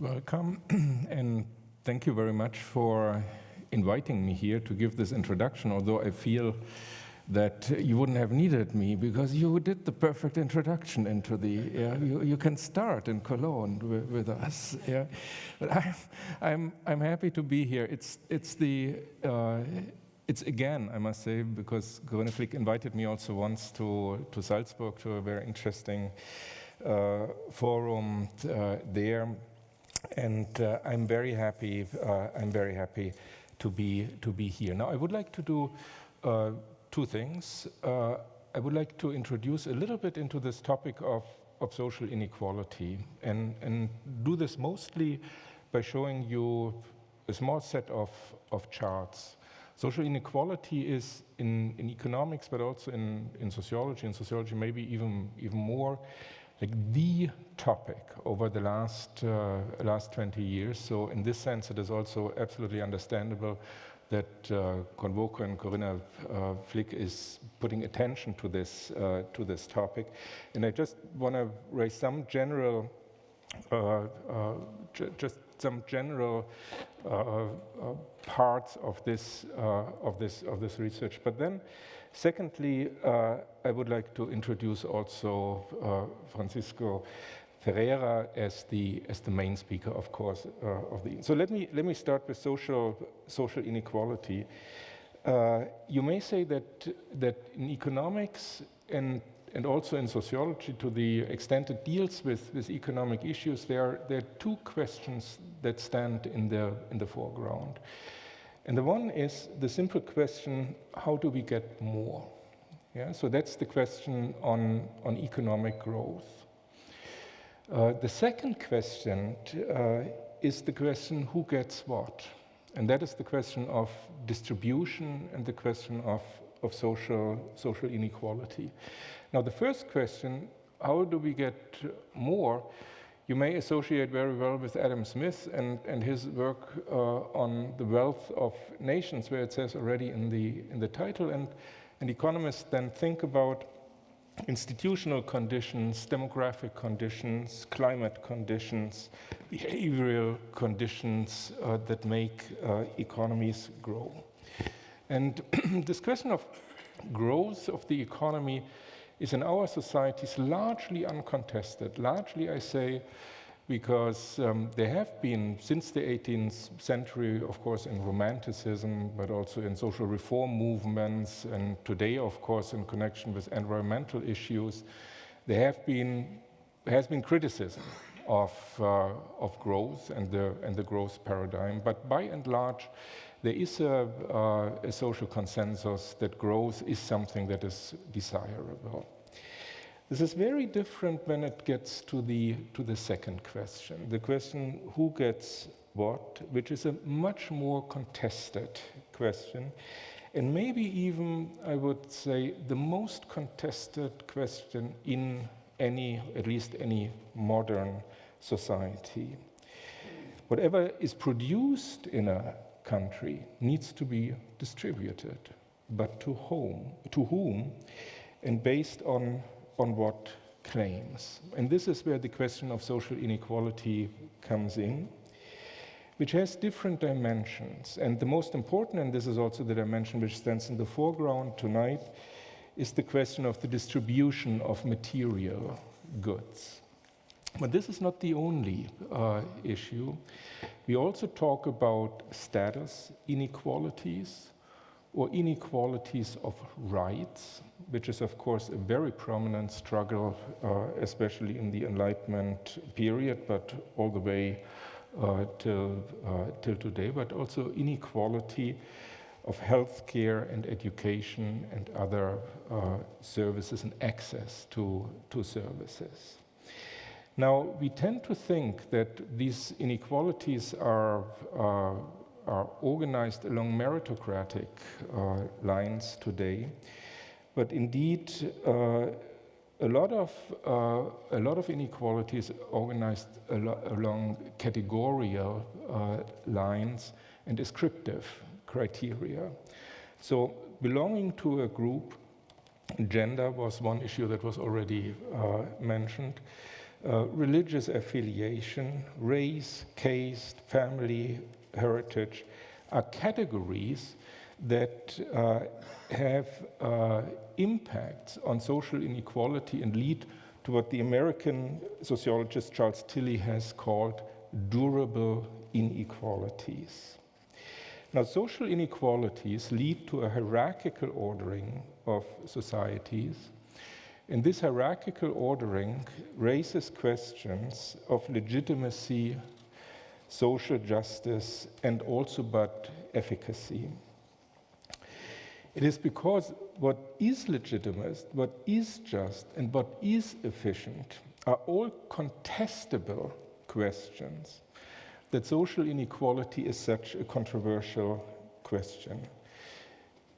Welcome, and thank you very much for inviting me here to give this introduction, although I feel that you wouldn't have needed me because you did the perfect introduction into the, you can start in Cologne with us. Yeah. But I'm happy to be here. It's again, I must say, because Corinne Flick invited me also once to Salzburg to a very interesting forum there. And I'm very happy to be here. Now, I would like to do two things. I would like to introduce a little bit into this topic of social inequality, and do this mostly by showing you a small set of charts. Social inequality is in economics, but also in sociology, and sociology maybe even more, like the topic over the last 20 years. So in this sense, it is also absolutely understandable that CONVOCO and Corinne Flick is putting attention to this topic. And I just want to raise some general, parts of this research. But then, secondly, I would like to introduce also Francisco Ferreira as the main speaker, of course, So let me start with social inequality. You may say that in economics and also in sociology, to the extent it deals with economic issues, there are two questions that stand in the foreground. And the one is the simple question: how do we get more? Yeah, so that's the question on economic growth. The second question is the question: who gets what? And that is the question of distribution and the question of social inequality. Now, the first question, how do we get more, you may associate very well with Adam Smith and his work on the wealth of nations, where it says already in the title, and economists then think about institutional conditions, demographic conditions, climate conditions, behavioral conditions that make economies grow. And this question of growth of the economy is in our societies largely uncontested. Largely, I say, because there have been, since the 18th century, of course, in Romanticism, but also in social reform movements, and today, of course, in connection with environmental issues, there has been criticism of growth and the growth paradigm. But by and large, there is a social consensus that growth is something that is desirable. This is very different when it gets to the second question, the question who gets what, which is a much more contested question, and maybe even, I would say, the most contested question in at least any modern society. Whatever is produced in a country needs to be distributed, but to whom, and based on what claims. And this is where the question of social inequality comes in, which has different dimensions. And the most important, and this is also the dimension which stands in the foreground tonight, is the question of the distribution of material goods. But this is not the only issue. We also talk about status inequalities or inequalities of rights, which is, of course, a very prominent struggle, especially in the Enlightenment period, but all the way till today, but also inequality of healthcare and education and other services and access to services. Now, we tend to think that these inequalities are organized along meritocratic lines today, but indeed a lot of inequalities organized along categorical lines and descriptive criteria. So, belonging to a group, gender was one issue that was already mentioned. religious affiliation, race, caste, family, heritage are categories that have impacts on social inequality and lead to what the American sociologist Charles Tilly has called durable inequalities. Now, social inequalities lead to a hierarchical ordering of societies, and this hierarchical ordering raises questions of legitimacy, social justice, and also but efficacy. It is because what is legitimate, what is just, and what is efficient are all contestable questions that social inequality is such a controversial question.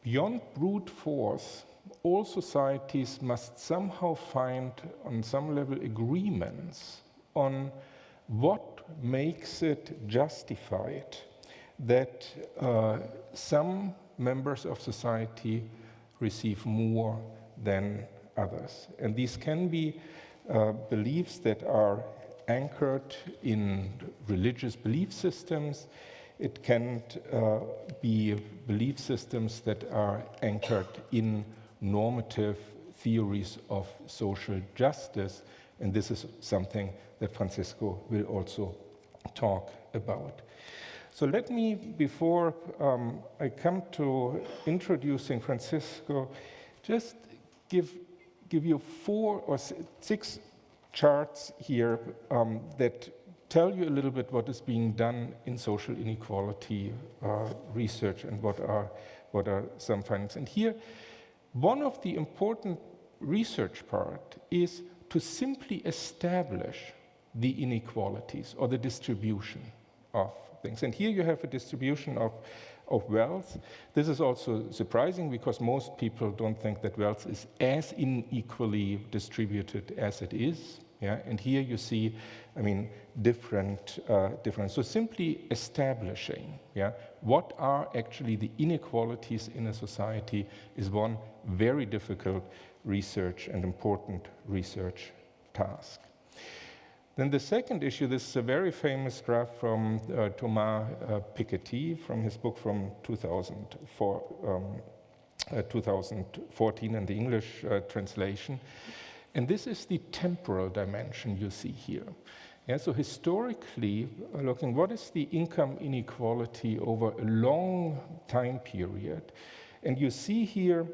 Beyond brute force, all societies must somehow find, on some level, agreements on what makes it justified that some members of society receive more than others. And these can be beliefs that are anchored in religious belief systems. It can be belief systems that are anchored in normative theories of social justice, and this is something that Francisco will also talk about. So let me, before I come to introducing Francisco, just give you 4 or 6 charts here that tell you a little bit what is being done in social inequality research and what are some findings. And here, one of the important research part is to simply establish the inequalities or the distribution of things. And here you have a distribution of wealth. This is also surprising because most people don't think that wealth is as unequally distributed as it is. Yeah? And here you see, different. So simply establishing, what are actually the inequalities in a society is one very difficult research and important research task. Then the second issue, this is a very famous graph from Thomas Piketty from his book from 2014 in the English translation. And this is the temporal dimension you see here. Yeah, so historically, looking what is the income inequality over a long time period, and you see here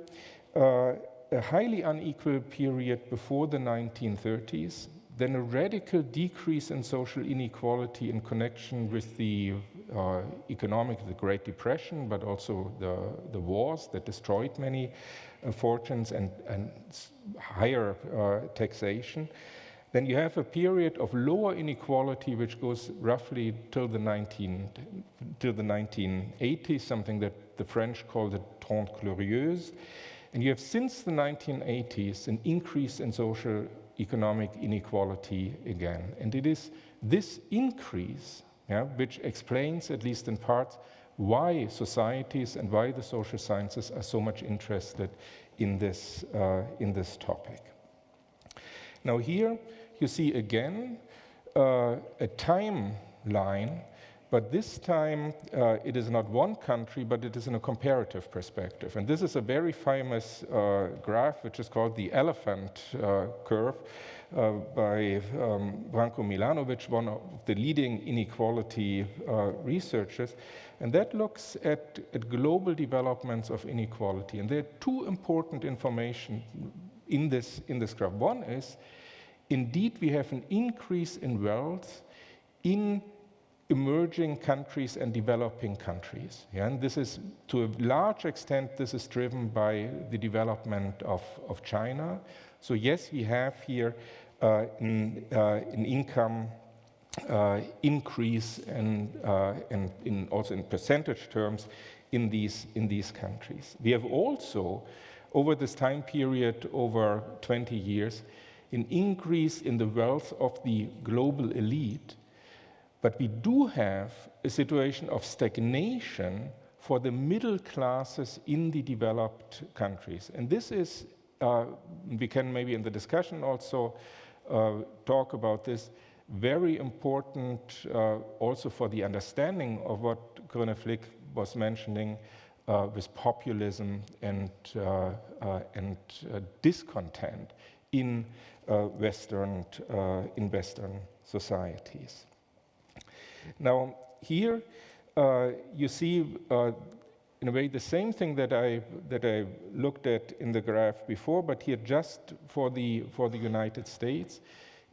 a highly unequal period before the 1930s, then a radical decrease in social inequality in connection with the the Great Depression, but also the wars that destroyed many fortunes and higher taxation. Then you have a period of lower inequality which goes roughly till the 1980s, something that the French call the Trente Glorieuses. And you have since the 1980s an increase in social economic inequality again. And it is this increase which explains, at least in part, why societies and why the social sciences are so much interested in this topic. Now here you see again a timeline, but this time it is not one country, but it is in a comparative perspective. And this is a very famous graph, which is called the elephant curve by Branko Milanovic, one of the leading inequality researchers. And that looks at global developments of inequality. And there are 2 important information in this graph. One is, indeed, we have an increase in wealth in emerging countries and developing countries. Yeah? And this is, to a large extent, this is driven by the development of China. So yes, we have here an income increase and also in percentage terms in these countries. We have also, over this time period, over 20 years, an increase in the wealth of the global elite, but we do have a situation of stagnation for the middle classes in the developed countries. And this is, we can maybe in the discussion also talk about this. Very important also for the understanding of what Gröne Flick was mentioning with populism and discontent in Western societies. Now here you see in a way the same thing that I looked at in the graph before, but here just for the United States.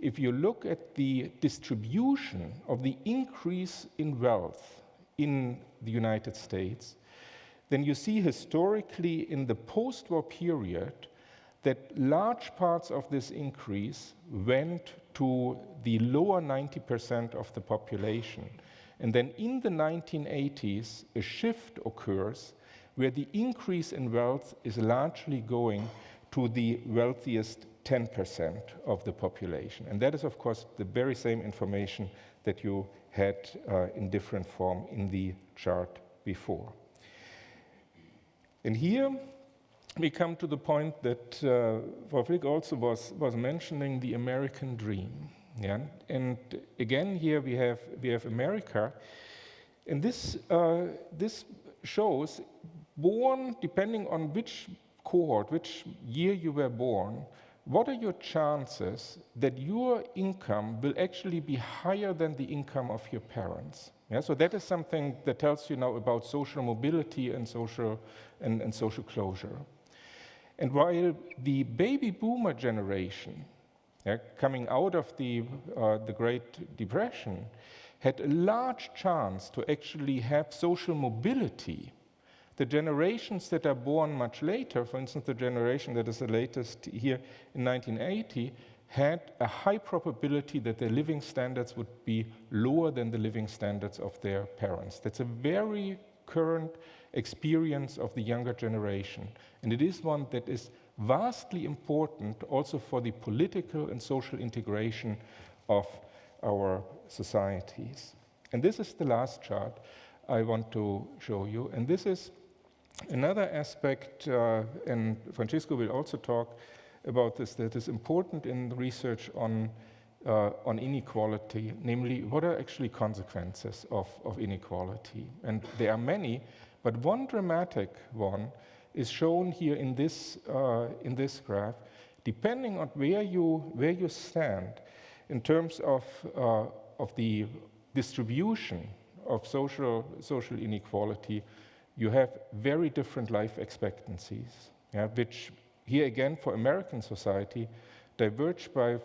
If you look at the distribution of the increase in wealth in the United States, then you see historically in the post-war period that large parts of this increase went to the lower 90% of the population. And then in the 1980s, a shift occurs where the increase in wealth is largely going to the wealthiest 10% of the population. And that is, of course, the very same information that you had in different form in the chart before. And here we come to the point that Prof. Flick also was mentioning the American dream. Yeah? And again, here we have America. And this shows, born, depending on which cohort, which year you were born, what are your chances that your income will actually be higher than the income of your parents? Yeah, so that is something that tells you now about social mobility and social closure. And while the baby boomer generation, coming out of the Great Depression, had a large chance to actually have social mobility, the generations that are born much later, for instance, the generation that is the latest here in 1980, had a high probability that their living standards would be lower than the living standards of their parents. That's a very current experience of the younger generation. And it is one that is vastly important also for the political and social integration of our societies. And this is the last chart I want to show you. And this is another aspect, and Francisco will also talk about this, that is important in research on inequality, namely what are actually consequences of inequality. And there are many, but one dramatic one is shown here in this graph. Depending on where you stand in terms of the distribution of social inequality, you have very different life expectancies, which here again for American society diverge for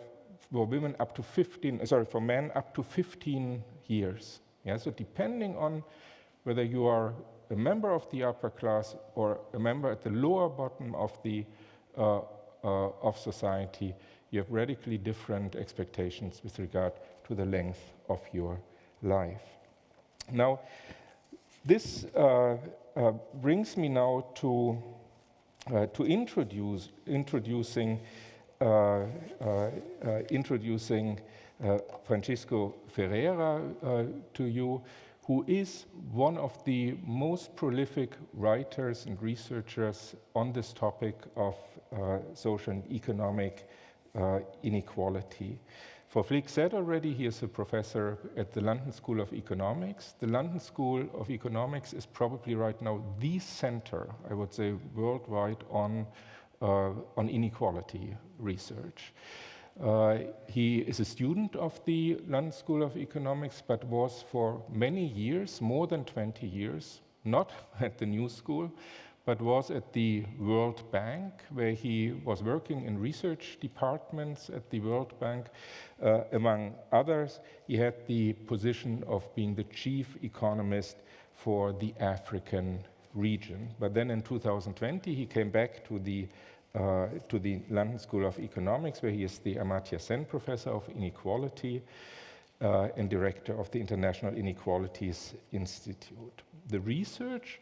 women up to 15, for men up to 15 years. So depending on whether you are a member of the upper class or a member at the lower bottom of the of society, you have radically different expectations with regard to the length of your life. Now, this brings me now to introducing Francisco Ferreira to you, who is one of the most prolific writers and researchers on this topic of social and economic inequality. Prof. Flick said already, he is a professor at the London School of Economics. The London School of Economics is probably right now the center, I would say, worldwide on inequality research. He is a student of the London School of Economics, but was for many years, more than 20 years, not at the New School, but was at the World Bank, where he was working in research departments at the World Bank. Among others, he had the position of being the chief economist for the African region. But then in 2020, he came back to the London School of Economics, where he is the Amartya Sen Professor of Inequality and Director of the International Inequalities Institute. The research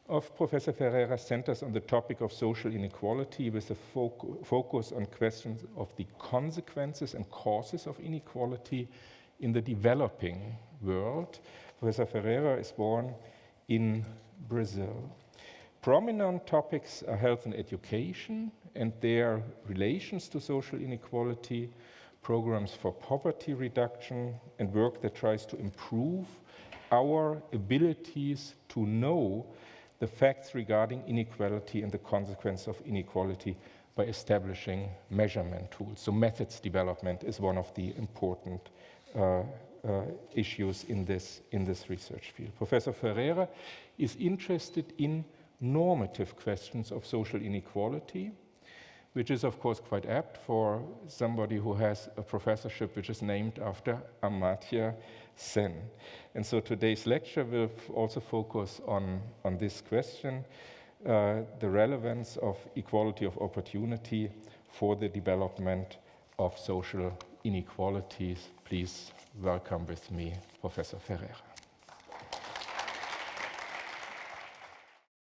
of Professor Ferreira centers on the topic of social inequality with a focus on questions of the consequences and causes of inequality in the developing world. Professor Ferreira is born in Brazil. Prominent topics are health and education and their relations to social inequality, programs for poverty reduction, and work that tries to improve our abilities to know the facts regarding inequality and the consequence of inequality by establishing measurement tools. So methods development is one of the important issues in this research field. Professor Ferreira is interested in normative questions of social inequality, which is of course quite apt for somebody who has a professorship which is named after Amartya Sen. And so today's lecture will also focus on this question, the relevance of equality of opportunity for the development of social inequalities. Please welcome with me Professor Ferreira.